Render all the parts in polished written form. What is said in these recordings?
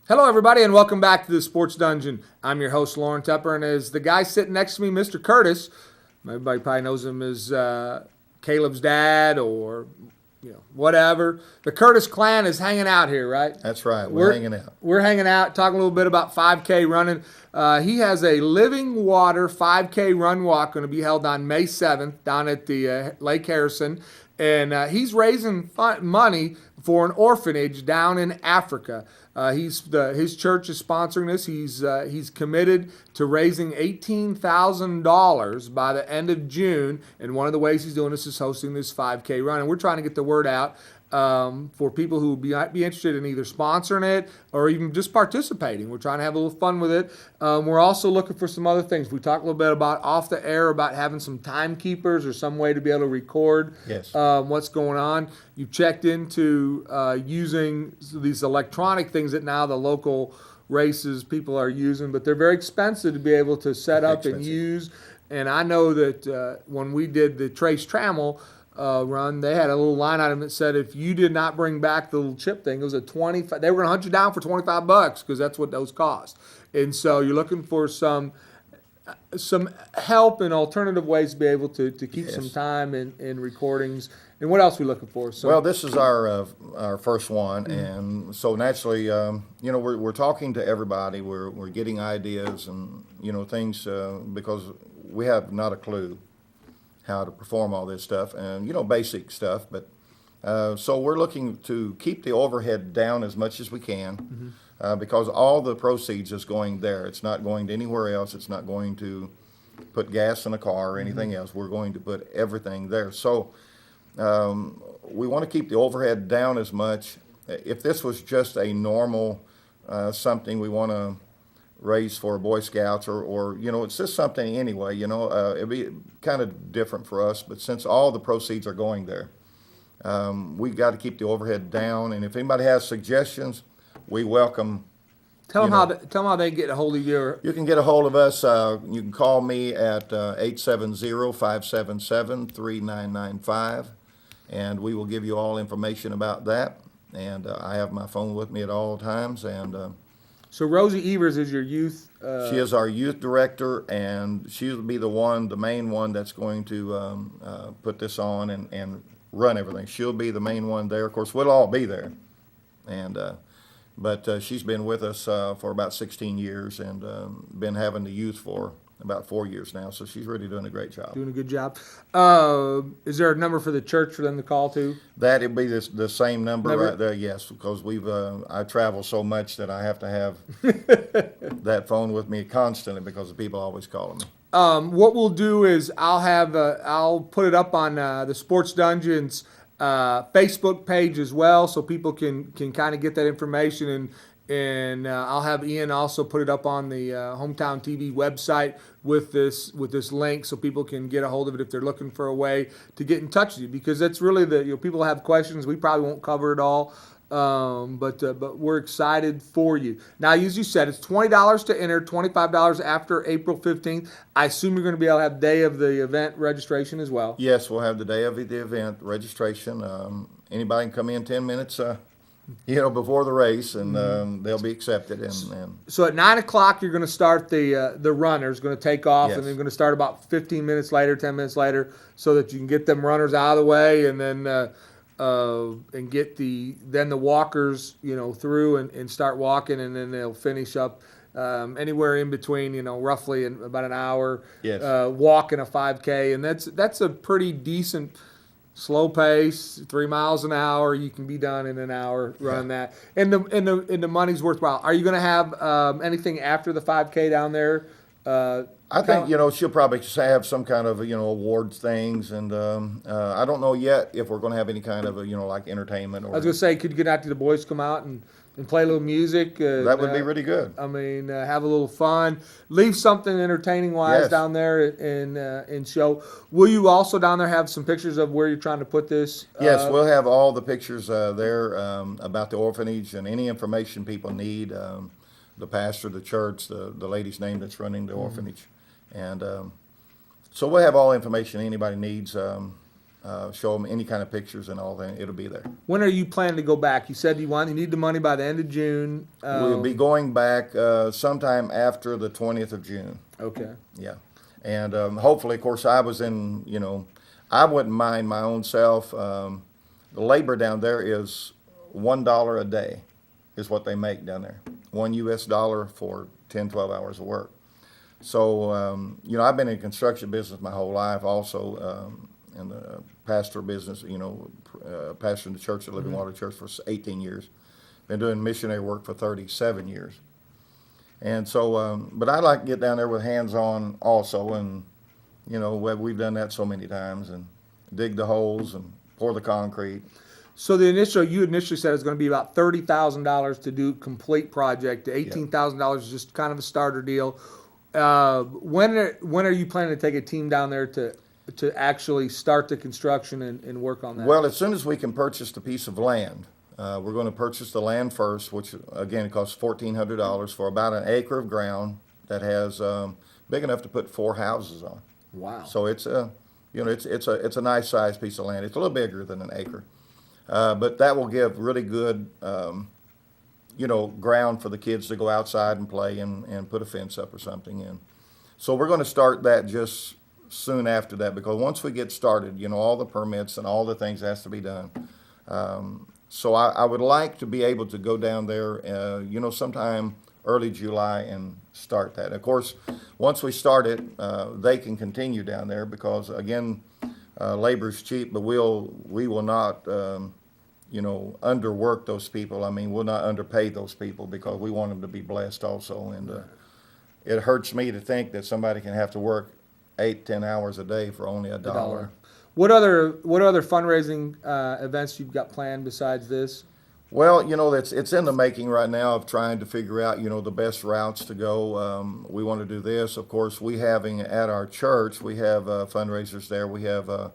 Hello, everybody, and welcome back to the Sports Dungeon. I'm your host, Lauren Tepper, and as the guy sitting next to me, Mr. Curtis, everybody probably knows him as Caleb's dad or whatever. The Curtis clan is hanging out here, right? That's right. We're hanging out. We're hanging out, talking a little bit about 5K running. He has a Living Water 5K run walk going to be held on May 7th down at the Lake Harrison. And he's raising money for an orphanage down in Africa. His church is sponsoring this. He's committed to raising $18,000 by the end of June. And one of the ways he's doing this is hosting this 5K run. And we're trying to get the word out for people who might be interested in either sponsoring it or even just participating. We're trying to have a little fun with it. We're also looking for some other things. We talked a little bit about off the air about having some timekeepers or some way to be able to record what's going on. You've checked into using these electronic things that now the local races people are using, but they're very expensive to be able to set up and use. And I know that when we did the Trace Trammel run, they had a little line item that said if you did not bring back the little chip thing, it was a 25. They were going to hunt you down for $25 because that's what those cost. And so you're looking for some help and alternative ways to be able to keep some time in recordings. And what else are we looking for? So, well, this is our first one, and so naturally, we're talking to everybody. We're getting ideas and things because we have not a clue how to perform all this stuff and basic stuff. But so we're looking to keep the overhead down as much as we can because all the proceeds is going there. It's not going to anywhere else. It's not going to put gas in a car or anything else. We're going to put everything there. So we want to keep the overhead down as much. If this was just a normal something we want to raise for Boy Scouts or it's just something anyway, it'd be kind of different for us. But since all the proceeds are going there, we've got to keep the overhead down. And if anybody has suggestions, we welcome. Tell them how they get a hold of you. You can get a hold of us. You can call me at 870-577-3995, and we will give you all information about that. And I have my phone with me at all times. And so Rosie Evers is your youth. She is our youth director, and she'll be the main one that's going to put this on and run everything. She'll be the main one there. Of course, we'll all be there, and but she's been with us for about 16 years and been having the youth for about 4 years now. So she's really doing a great job. Doing a good job. Is there a number for the church for them to call to? That'd be the same number right there, yes, because I travel so much that I have to have that phone with me constantly because the people always calling me. What we'll do is I'll put it up on the Sports Dungeons Facebook page as well, so people can kind of get that information, and I'll have Ian also put it up on the Hometown TV website with this link, so people can get a hold of it if they're looking for a way to get in touch with you, because that's really people have questions. We probably won't cover it all, but we're excited for you. Now, as you said, it's $20 to enter, $25 after April 15th. I assume you're going to be able to have day of the event registration as well. Yes, we'll have the day of the event registration. Anybody can come in 10 minutes before the race, and they'll be accepted. And so at 9 o'clock, you're going to start the runners going to take off, yes. And they're going to start about 15 minutes later, 10 minutes later, so that you can get them runners out of the way, and then and get the walkers through and start walking, and then they'll finish up anywhere in between roughly in about an hour. Yes. Walking a 5K, and that's a pretty decent. Slow pace, 3 miles an hour. You can be done in an hour running that, and the money's worthwhile. Are you going to have anything after the 5K down there? I think she'll probably have some kind of awards things, and I don't know yet if we're going to have any kind of like entertainment. Or I was going to say, could you get out to the boys come out and play a little music? That would be really good. I mean, have a little fun. Leave something entertaining-wise down there and show. Will you also down there have some pictures of where you're trying to put this? Yes, we'll have all the pictures there about the orphanage and any information people need. The pastor, the church, the lady's name that's running the orphanage. And so we'll have all information anybody needs. show them any kind of pictures and all that. It'll be there. When are you planning to go back? You said you need the money by the end of June. We'll be going back sometime after the 20th of June. Okay. Yeah. And hopefully, of course, I wouldn't mind my own self. The labor down there is $1 a day is what they make down there. $1 for 10, 12 hours of work. So, I've been in the construction business my whole life also, in the pastor business, pastoring the church at Living Water Church for 18 years. Been doing missionary work for 37 years. And so, but I like to get down there with hands-on also, and, we've done that so many times, and dig the holes and pour the concrete. So you initially said it was going to be about $30,000 to do complete project. $18,000 is just kind of a starter deal. When are you planning to take a team down there to actually start the construction and work on that? Well, as soon as we can purchase the piece of land, we're going to purchase the land first, which again costs $1,400 for about an acre of ground that has big enough to put 4 houses on. Wow! So it's a nice sized piece of land. It's a little bigger than an acre, but that will give really good ground for the kids to go outside and play and put a fence up or something in. So we're going to start that just soon after that, because once we get started, all the permits and all the things has to be done. So I would like to be able to go down there, sometime early July and start that. Of course, once we start it, they can continue down there because, again, labor's cheap, but we will not, underwork those people. I mean, we'll not underpay those people because we want them to be blessed also. And it hurts me to think that somebody can have to work 8-10 hours a day for only $1. What other fundraising events you've got planned besides this? Well, it's in the making right now of trying to figure out, the best routes to go. We want to do this. Of course, at our church, we have fundraisers there. We have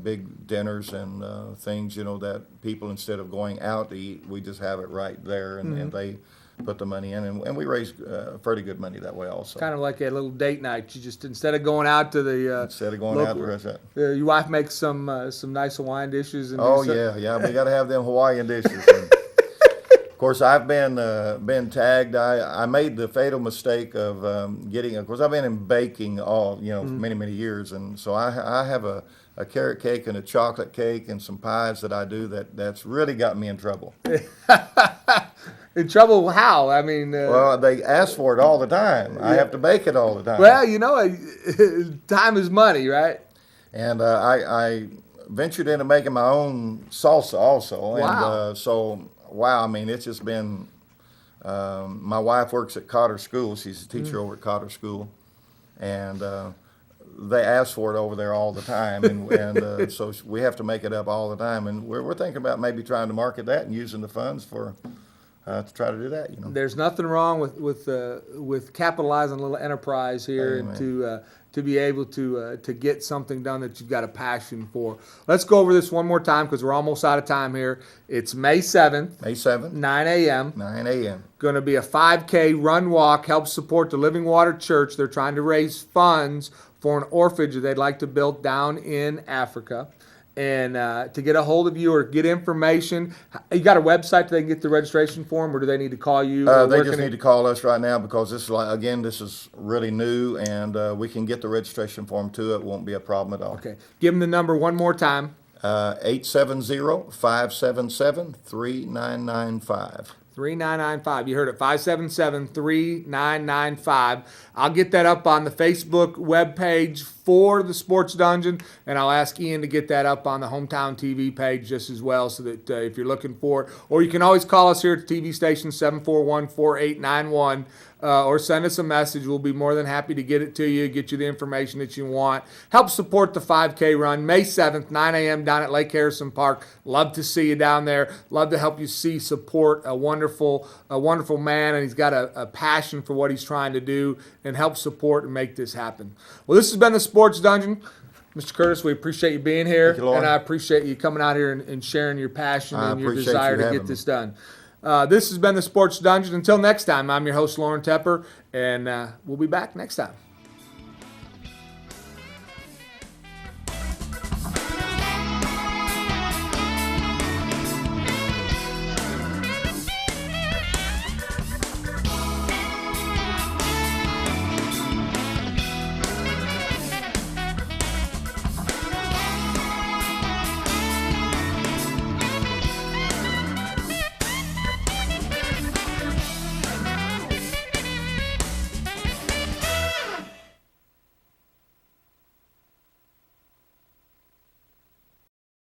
big dinners and things, that people, instead of going out to eat, we just have it right there, and they put the money in, and we raise pretty good money that way also. Kind of like a little date night. You just, instead of going out to the instead of going out to the restaurant, your wife makes some nice Hawaiian dishes. And yeah, we got to have them Hawaiian dishes. And of course, I've been tagged. I made the fatal mistake of getting. Of course, I've been in baking many years, and so I have a carrot cake and a chocolate cake and some pies that I do that's really got me in trouble. In trouble how? I mean... well, they ask for it all the time. I have to bake it all the time. Well, time is money, right? And I ventured into making my own salsa also. Wow. And it's just been... my wife works at Cotter School. She's a teacher over at Cotter School. And they ask for it over there all the time. And so we have to make it up all the time. And we're thinking about maybe trying to market that and using the funds for... to try to do that, There's nothing wrong with capitalizing a little enterprise here. Amen. And to be able to get something done that you've got a passion for. Let's go over this one more time because we're almost out of time here. It's May 7th. May 7th. 9 a.m. 9 a.m. Going to be a 5K run walk, help support the Living Water Church. They're trying to raise funds for an orphanage that they'd like to build down in Africa. And to get a hold of you or get information, you got a website that they can get the registration form, or do they need to call you? They just need to call us right now because this is really new, and we can get the registration form to it. Won't be a problem at all. Okay. Give them the number one more time. 870-577-3995. 3995. You heard it, 577-3995. I'll get that up on the Facebook webpage for the Sports Dungeon, and I'll ask Ian to get that up on the Hometown TV page just as well, so that if you're looking for it, or you can always call us here at the TV station, 741-4891, or send us a message. We'll be more than happy to get it to you, get you the information that you want. Help support the 5K run, May 7th, 9 a.m. down at Lake Harrison Park. Love to see you down there. Love to help you support a wonderful man, and he's got a passion for what he's trying to do, and help support and make this happen. Well, this has been the Sports Dungeon. Mr. Curtis, we appreciate you being here, and I appreciate you coming out here and sharing your passion and your desire to get this done. This has been the Sports Dungeon. Until next time, I'm your host, Lauren Tepper, and we'll be back next time.